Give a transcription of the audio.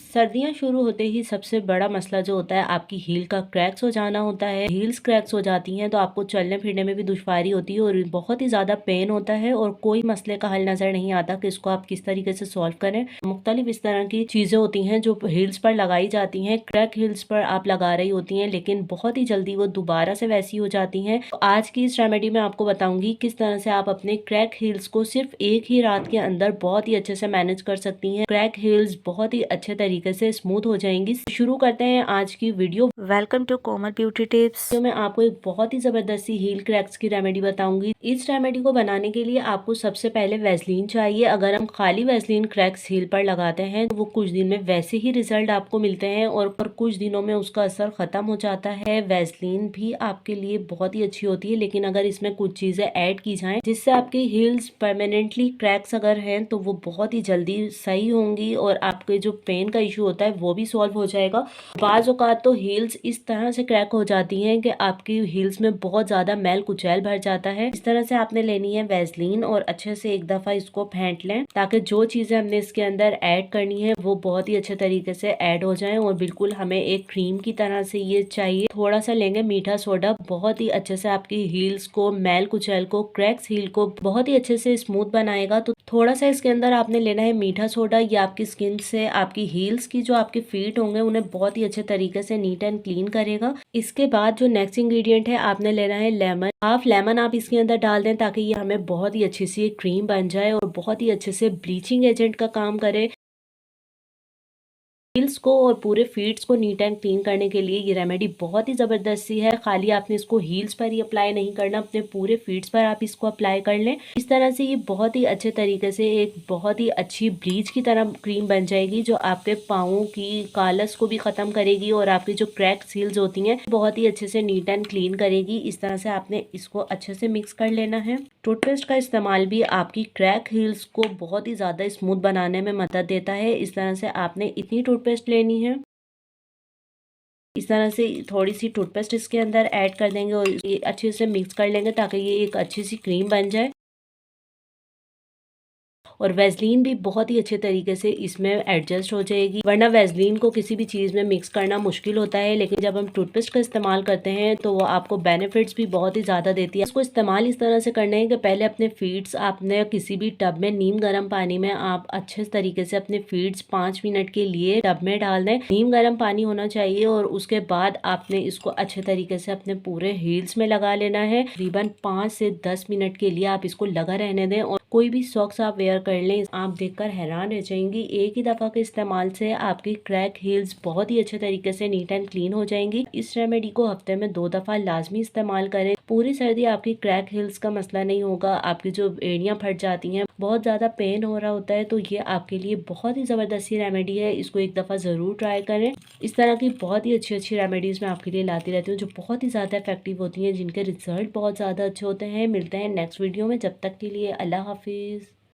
सर्दियाँ शुरू होते ही सबसे बड़ा मसला जो होता है आपकी हील का क्रैक्स हो जाना होता है। हील्स क्रैक्स हो जाती हैं तो आपको चलने फिरने में भी दुश्वारी होती है और बहुत ही ज़्यादा पेन होता है और कोई मसले का हल नज़र नहीं आता कि इसको आप किस तरीके से सॉल्व करें। मुख्तलिफ इस तरह की चीज़ें होती हैं जो हील्स पर लगाई जाती हैं, क्रैक हील्स पर आप लगा रही होती हैं लेकिन बहुत ही जल्दी वो दोबारा से वैसी हो जाती हैं। तो आज की इस रेमेडी में आपको बताऊंगी किस तरह से आप अपने क्रैक हील्स को सिर्फ एक ही रात के अंदर बहुत ही अच्छे से मैनेज कर सकती हैं। क्रैक हील्स बहुत ही अच्छे तरीके से स्मूथ हो जाएंगी। शुरू करते हैं आज की video. Welcome to Komal beauty tips. मैं आपको एक बहुत ही जबरदस्त सी हील क्रैक्स की रेमेडी बताऊंगी। इस रेमेडी को बनाने के लिए आपको सबसे पहले वैसलीन चाहिए। अगर हम खाली वैसलीन क्रैक्स हील पर लगाते हैं तो वो कुछ दिन में वैसे ही रिजल्ट आपको मिलते हैं और पर कुछ दिनों में उसका असर खत्म हो जाता है। वैसलीन भी आपके लिए बहुत ही अच्छी होती है लेकिन अगर इसमें कुछ चीजें ऐड की जाएं जिससे आपकी हील्स परमानेंटली क्रैक्स अगर हैं तो वो बहुत ही जल्दी सही होंगी और आपके जो पेन का इशू होता है वो भी सॉल्व हो जाएगा। बाज़ औक़ात तो हील्स इस तरह से क्रैक हो जाती हैं कि आपकी हील्स में बहुत ज़्यादा मैल कुचैल भर जाता है। इस तरह से आपने लेनी है वैसलीन और अच्छे से एक दफ़ा इसको फेंट लें ताकि जो चीज़ें हमने इसके अंदर ऐड करनी है वो बहुत ही अच्छे तरीके से ऐड हो जाएं और बिल्कुल हमें एक क्रीम की तरह से ये चाहिए। थोड़ा सा लेंगे मीठा सोडा, बहुत ही अच्छे से आपकी हील्स को, मैल कुचैल को, क्रैक्स हील को बहुत ही अच्छे से स्मूथ बनाएगा। तो थोड़ा सा इसके अंदर आपने लेना है मीठा सोडा। ये आपकी स्किन से आपकी हील्स की जो आपके फीट होंगे उन्हें बहुत ही अच्छे तरीके से नीट एंड क्लीन करेगा। इसके बाद जो नेक्स्ट इंग्रेडिएंट है आपने लेना है लेमन। हाफ लेमन आप इसके अंदर डाल दें ताकि ये हमें बहुत ही अच्छी सी क्रीम बन जाए और बहुत ही अच्छे से ब्लीचिंग एजेंट का काम करे। हील्स को और पूरे फीट्स को नीट एंड क्लीन करने के लिए ये रेमेडी बहुत ही जबरदस्त सी है। खाली आपने इसको हील्स पर ही अप्लाई नहीं करना, अपने पूरे फीट्स पर आप इसको अप्लाई कर लें। इस तरह से ये बहुत ही अच्छे तरीके से एक बहुत ही अच्छी ब्लीच की तरह क्रीम बन जाएगी जो आपके पाँवों की कालस को भी खत्म करेगी और आपकी जो क्रैक हील्स होती हैं बहुत ही अच्छे से नीट एंड क्लीन करेगी। इस तरह से आपने इसको अच्छे से मिक्स कर लेना है। टूथपेस्ट का इस्तेमाल भी आपकी क्रैक हील्स को बहुत ही ज्यादा स्मूथ बनाने में मदद देता है। इस तरह से आपने इतनी टूथपेस्ट लेनी है, इस तरह से थोड़ी सी टूथपेस्ट इसके अंदर ऐड कर देंगे और ये अच्छे से मिक्स कर लेंगे ताकि ये एक अच्छी सी क्रीम बन जाए। और वैसलीन भी बहुत ही अच्छे तरीके से इसमें एडजस्ट हो जाएगी, वरना वैसलीन को किसी भी चीज़ में मिक्स करना मुश्किल होता है लेकिन जब हम टूथपेस्ट का इस्तेमाल करते हैं तो वो आपको बेनिफिट्स भी बहुत ही ज़्यादा देती है। इसको इस्तेमाल इस तरह से करना है कि पहले अपने फीट्स आपने किसी भी टब में नीम गर्म पानी में आप अच्छे तरीके से अपने फीट्स 5 मिनट के लिए टब में डाल दें। नीम गर्म पानी होना चाहिए और उसके बाद आपने इसको अच्छे तरीके से अपने पूरे हील्स में लगा लेना है। तकरीबन 5 से 10 मिनट के लिए आप इसको लगा रहने दें और कोई भी सॉक्स आप वेयर कर लें, आप देखकर हैरान रह जाएंगी। एक ही दफ़ा के इस्तेमाल से आपकी क्रैक हील्स बहुत ही अच्छे तरीके से नीट एंड क्लीन हो जाएंगी। इस रेमेडी को हफ्ते में 2 दफ़ा लाजमी इस्तेमाल करें। पूरी सर्दी आपकी क्रैक हील्स का मसला नहीं होगा। आपकी जो एड़ियाँ फट जाती हैं, बहुत ज़्यादा पेन हो रहा होता है, तो ये आपके लिए बहुत ही ज़बरदस्त रेमेडी है। इसको एक दफ़ा ज़रूर ट्राई करें। इस तरह की बहुत ही अच्छी अच्छी रेमेडीज़ मैं आपके लिए लाती रहती हूँ जो बहुत ही ज़्यादा इफेक्टिव होती हैं, जिनके रिजल्ट बहुत ज़्यादा अच्छे होते हैं। मिलते हैं नेक्स्ट वीडियो में, जब तक के लिए अल्लाह हाफिज़।